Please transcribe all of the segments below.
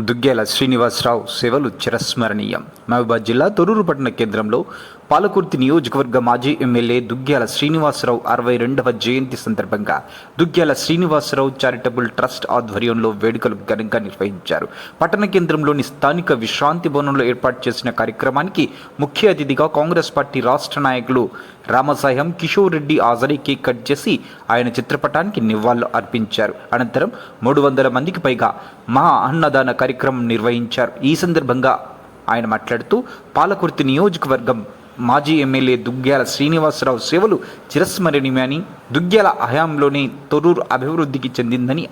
దుగ్గ్యాల శ్రీనివాసరావు సేవలు చిరస్మరణీయం. మహబూబాద్ జిల్లా తొర్రూరు పట్టణ కేంద్రంలో పాలకుర్తి నియోజకవర్గ మాజీ ఎమ్మెల్యే దుగ్గ్యాల శ్రీనివాసరావు 62వ జయంతి సందర్భంగా దుగ్గ్యాల శ్రీనివాసరావు చారిటబుల్ ట్రస్ట్ ఆధ్వర్యంలో వేడుకలు ఘనంగా నిర్వహించారు. పట్టణ కేంద్రంలోని స్థానిక విశ్రాంతి భవనంలో ఏర్పాటు చేసిన కార్యక్రమానికి ముఖ్య అతిథిగా కాంగ్రెస్ పార్టీ రాష్ట్ర నాయకులు రామసాయం కిషోర్ రెడ్డి హాజరై కేక్ కట్ చేసి ఆయన చిత్రపటానికి నివాళులు అర్పించారు. అనంతరం 300 మందికి పైగా మహా అన్నదాన కార్యక్రమం నిర్వహించారు. ఈ సందర్భంగా ఆయన మాట్లాడుతూ పాలకుర్తి నియోజకవర్గం మాజీ ఎమ్మెల్యే దుగ్గ్యాల శ్రీనివాసరావు సేవలు చిరస్మరణీయమని, దుగ్గ్యాల హయాంలోనే తొర్రూరు అభివృద్ధికి చెందిందని,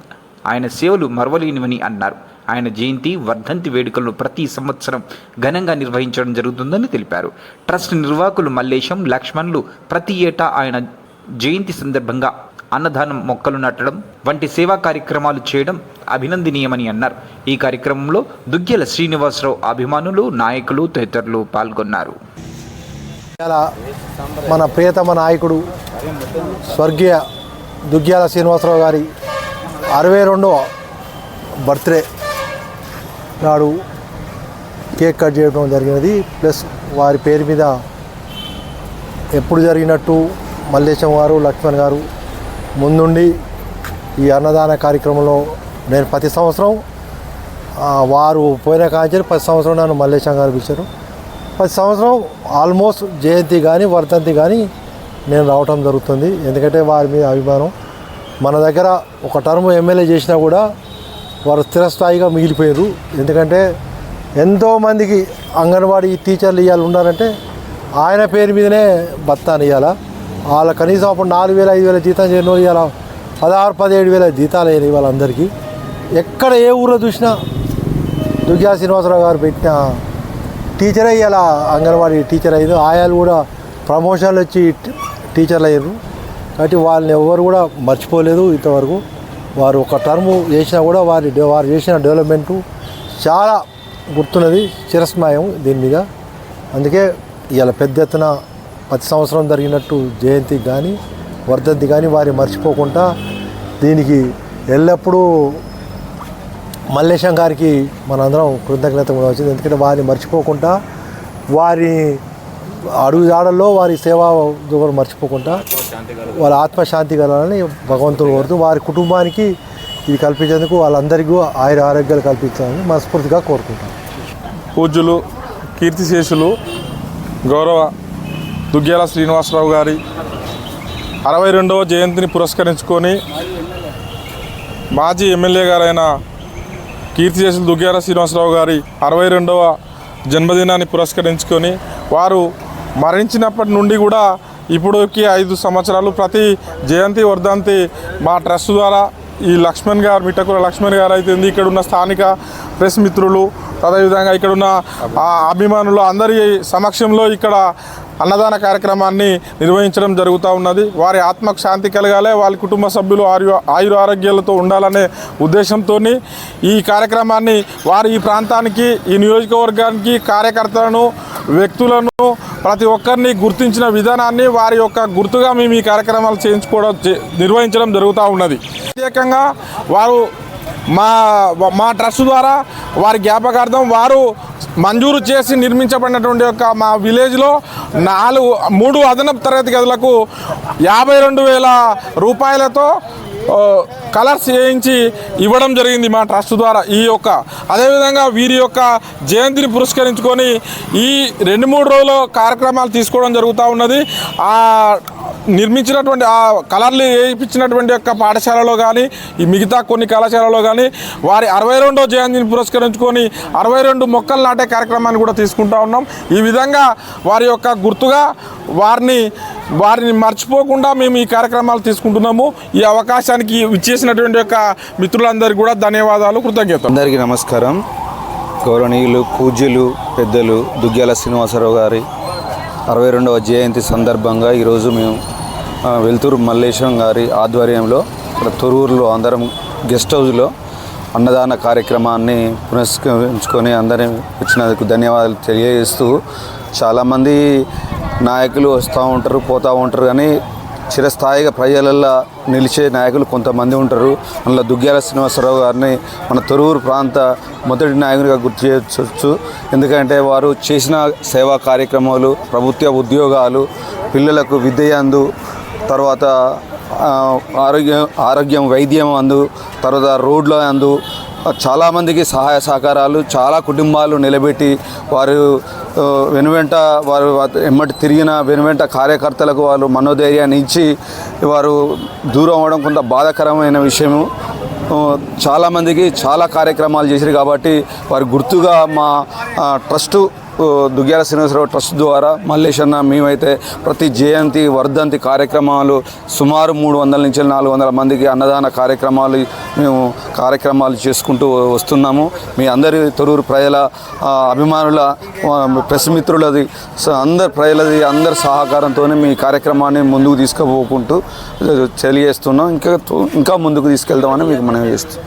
ఆయన సేవలు మరవలేనివని అన్నారు. ఆయన జయంతి వర్ధంతి వేడుకలను ప్రతి సంవత్సరం ఘనంగా నిర్వహించడం జరుగుతుందని తెలిపారు. ట్రస్ట్ నిర్వాహకులు మల్లేశం, లక్ష్మణులు ప్రతి ఏటా ఆయన జయంతి సందర్భంగా అన్నదానం, మొక్కలు నాటడం వంటి సేవా కార్యక్రమాలు చేయడం అభినందనీయమని అన్నారు. ఈ కార్యక్రమంలో దుగ్గ్యాల శ్రీనివాసరావు అభిమానులు, నాయకులు తదితరులు పాల్గొన్నారు. మన ప్రియతమ నాయకుడు స్వర్గీయ దుగ్గ్యాల శ్రీనివాసరావు గారి 62వ బర్త్డే నాడు కేక్ కట్ చేయడం జరిగినది. ప్లస్ వారి పేరు మీద ఎప్పుడు జరిగినట్టు మల్లేశం గారు, లక్ష్మణ్ గారు ముందుండి ఈ అన్నదాన కార్యక్రమంలో నేను ప్రతి సంవత్సరం వారు పోయిన కాంచెలు ప్రతి సంవత్సరం నన్ను మల్లేశం గారు పిలిచారు. ప్రతి సంవత్సరం ఆల్మోస్ట్ జయంతి కానీ వర్ధంతి కానీ నేను రావటం జరుగుతుంది. ఎందుకంటే వారి మీద అభిమానం. మన దగ్గర ఒక టర్మ్ ఎమ్మెల్యే చేసినా కూడా వారు స్థిరస్థాయిగా మిగిలిపోయారు. ఎందుకంటే ఎంతోమందికి అంగన్వాడీ టీచర్లు ఇవ్వాలి ఉండాలంటే ఆయన పేరు మీదనే బత్తాను ఇవ్వాలా. వాళ్ళ కనీసం అప్పుడు 4,000 5,000 జీతం చేయని వాళ్ళు ఇవాళ 16,000 17,000 జీతాలు అయినాయి వాళ్ళందరికీ. ఎక్కడ ఏ ఊళ్ళో చూసినా దుగ్గ్యాల శ్రీనివాసరావు గారు పెట్టిన టీచరే ఇలా అంగన్వాడీ టీచర్ అయ్యారు. ఆయాలు కూడా ప్రమోషన్లు వచ్చి టీచర్లు అయ్యారు. కాబట్టి వాళ్ళని ఎవరు కూడా మర్చిపోలేదు ఇంతవరకు. వారు ఒక టర్ము చేసినా కూడా వారు చేసిన డెవలప్మెంటు చాలా గుర్తున్నది, చిరస్మయం దీని మీద. అందుకే ఇవాళ పెద్ద ఎత్తున ప్రతి సంవత్సరం జరిగినట్టు జయంతి కానీ వర్ధంతి కానీ వారిని మర్చిపోకుండా దీనికి ఎల్లప్పుడూ మల్లేశం గారికి మనందరం కృతజ్ఞత కూడా వచ్చింది. ఎందుకంటే వారిని మర్చిపోకుండా వారి అడుగుజాడల్లో వారి సేవా మర్చిపోకుండా వాళ్ళ ఆత్మశాంతి కలగాలని భగవంతుడు కోరుతూ వారి కుటుంబానికి ఇది కల్పించేందుకు వాళ్ళందరికీ ఆరోగ్యాలు కల్పించాలని మనస్ఫూర్తిగా కోరుకుంటాం. పూజ్యులు కీర్తిశేషులు గౌరవ దుగ్గ్యాల శ్రీనివాసరావు గారి 62వ జయంతిని పురస్కరించుకొని మాజీ ఎమ్మెల్యే గారైన కీర్తిశేషులు దుగ్గ్యాల శ్రీనివాసరావు గారి 62వ జన్మదినాన్ని పురస్కరించుకొని వారు మరణించినప్పటి నుండి కూడా ఇప్పటికి 5 సంవత్సరాలు ప్రతి జయంతి వర్ధంతి మా ట్రస్ట్ ద్వారా ఈ లక్ష్మణ్ గారు, మిట్టకూర లక్ష్మణ్ గారు అయితే ఇక్కడ ఉన్న స్థానిక ప్రెస్ మిత్రులు, అదేవిధంగా ఇక్కడ ఉన్న అభిమానులు అందరి సమక్షంలో ఇక్కడ అన్నదాన కార్యక్రమాన్ని నిర్వహించడం జరుగుతూ ఉన్నది. వారి ఆత్మకు శాంతి కలగాలి, వాళ్ళ కుటుంబ సభ్యులు ఆయుర ఆరోగ్యాలతో ఉండాలనే ఉద్దేశంతో ఈ కార్యక్రమాన్ని వారు ఈ ప్రాంతానికి, ఈ నియోజకవర్గానికి కార్యకర్తలను, వ్యక్తులను ప్రతి ఒక్కరిని గుర్తించిన విధానాన్ని వారి యొక్క గుర్తుగా మేము ఈ కార్యక్రమాలు నిర్వహించడం జరుగుతూ ఉన్నది. ప్రత్యేకంగా వారు మా ట్రస్ట్ ద్వారా వారి జ్ఞాపకార్థం వారు మంజూరు చేసి నిర్మించబడినటువంటి యొక్క మా విలేజ్లో 3 అదనపు తరగతి గదులకు 52,000 రూపాయలతో కలర్స్ వేయించి ఇవ్వడం జరిగింది మా ట్రస్ట్ ద్వారా. అదేవిధంగా వీరి యొక్క జయంతిని పురస్కరించుకొని ఈ 2-3 రోజుల కార్యక్రమాలు తీసుకోవడం జరుగుతూ ఉన్నది. నిర్మించినటువంటి ఆ కలర్లు వేయించినటువంటి యొక్క పాఠశాలలో కానీ, ఈ మిగతా కొన్ని కళాశాలలో కానీ వారి 62వ జయంతిని పురస్కరించుకొని 62 మొక్కలు నాటే కార్యక్రమాన్ని కూడా తీసుకుంటూ ఉన్నాం. ఈ విధంగా వారి యొక్క గుర్తుగా వారిని మర్చిపోకుండా మేము ఈ కార్యక్రమాలు తీసుకుంటున్నాము. ఈ అవకాశానికి ఇచ్చేసినటువంటి యొక్క మిత్రులందరికీ కూడా ధన్యవాదాలు, కృతజ్ఞతలు. అందరికీ నమస్కారం. గౌరవనీయులు, పూజ్యులు, పెద్దలు దుగ్గ్యాల శ్రీనివాసరావు గారి 62వ జయంతి సందర్భంగా ఈరోజు మేము వెల్తూరు మల్లేశం గారి ఆధ్వర్యంలో ఇక్కడ తొర్రూరులో అందరం గెస్ట్ హౌస్లో అన్నదాన కార్యక్రమాన్ని పురస్కరించుకొని అందరం వచ్చినందుకు ధన్యవాదాలు తెలియజేస్తూ, చాలామంది నాయకులు వస్తూ ఉంటారు, పోతూ ఉంటారు, కానీ చిరస్థాయిగా ప్రజలలో నిలిచే నాయకులు కొంతమంది ఉంటారు. అందులో దుగ్గ్యాల శ్రీనివాసరావు గారిని మన తొర్రూరు ప్రాంత మొదటి నాయకునిగా గుర్తు చేయవచ్చు. ఎందుకంటే వారు చేసిన సేవా కార్యక్రమాలు, ప్రభుత్వ ఉద్యోగాలు, పిల్లలకు విద్య అందు, తర్వాత ఆరోగ్యం వైద్యం అందు, తర్వాత రోడ్ల అందు చాలామందికి సహాయ సహకారాలు, చాలా కుటుంబాలు నిలబెట్టి వారు వెనువెంట వారు ఎమ్మటి తిరిగిన వెనువెంట కార్యకర్తలకు వాళ్ళు మనోధైర్యాన్ని ఇచ్చి వారు దూరం అవ్వడం కొంత బాధాకరమైన విషయము. చాలామందికి చాలా కార్యక్రమాలు చేశారు కాబట్టి వారి గుర్తుగా మా ట్రస్టు దుగ్గ్యాల శ్రీనివాసరావు ట్రస్ట్ ద్వారా మల్లేశన్న మేమైతే ప్రతి జయంతి వర్ధంతి కార్యక్రమాలు సుమారు 300 నుంచి 400 మందికి అన్నదాన కార్యక్రమాలు చేసుకుంటూ వస్తున్నాము. మీ అందరి తొర్రూరు ప్రజల అభిమానుల ప్రెస్ మిత్రులది అందరి సహకారంతో మీ కార్యక్రమాన్ని ముందుకు తీసుకుపోకుంటూ తెలియజేస్తున్నాం. ఇంకా ముందుకు తీసుకెళ్తామని మీకు మనం చేస్తాం.